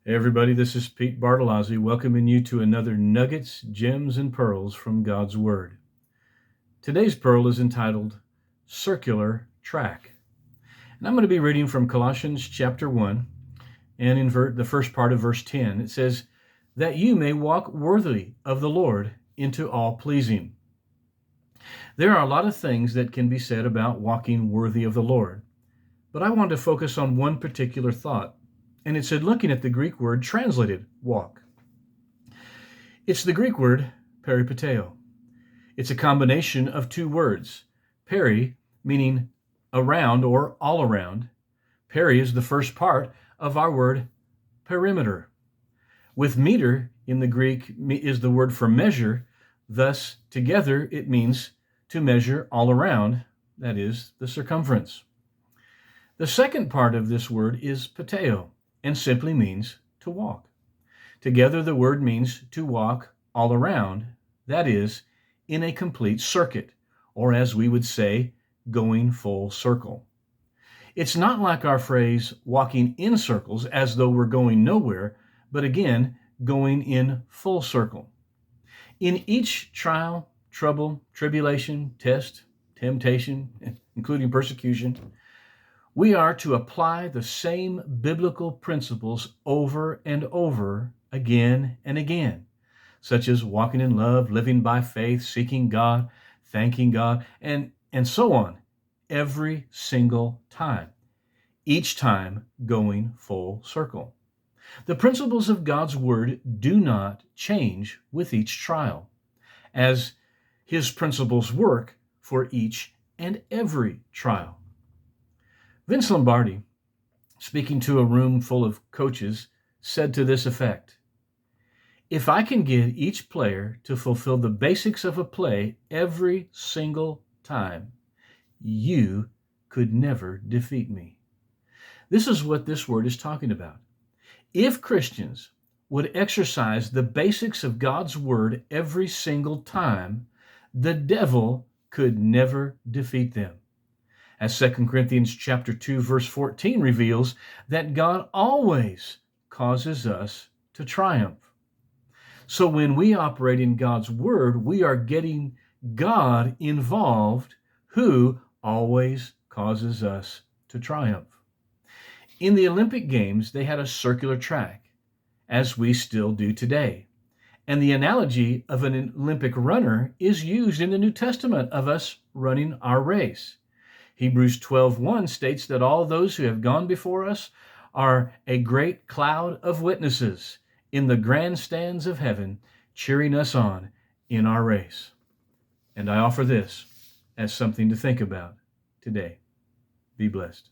Hey everybody, this is Pete Bartolozzi welcoming you to another Nuggets, Gems, and Pearls from God's Word. Today's pearl is entitled Circular Track. And I'm going to be reading from Colossians chapter 1 and in the first part of verse 10. It says, that you may walk worthily of the Lord into all pleasing. There are a lot of things that can be said about walking worthy of the Lord, but I want to focus on one particular thought. And it said, looking at the Greek word translated walk. It's the Greek word peripateo. It's a combination of two words. Peri, meaning around or all around. Peri is the first part of our word perimeter. With meter in the Greek is the word for measure. Thus, together it means to measure all around, that is, the circumference. The second part of this word is pateo, and simply means to walk. Together, the word means to walk all around, that is, in a complete circuit, or as we would say, going full circle. It's not like our phrase, walking in circles, as though we're going nowhere, but again, going in full circle. In each trial, trouble, tribulation, test, temptation, including persecution, we are to apply the same biblical principles over and over again and again, such as walking in love, living by faith, seeking God, thanking God, and so on, every single time, each time going full circle. The principles of God's Word do not change with each trial, as His principles work for each and every trial. Vince Lombardi, speaking to a room full of coaches, said to this effect, if I can get each player to fulfill the basics of a play every single time, you could never defeat me. This is what this word is talking about. If Christians would exercise the basics of God's word every single time, the devil could never defeat them. As 2 Corinthians chapter 2, verse 14 reveals that God always causes us to triumph. So when we operate in God's word, we are getting God involved, who always causes us to triumph. In the Olympic Games, they had a circular track, as we still do today. And the analogy of an Olympic runner is used in the New Testament of us running our race. Hebrews 12:1 states that all those who have gone before us are a great cloud of witnesses in the grandstands of heaven, cheering us on in our race. And I offer this as something to think about today. Be blessed.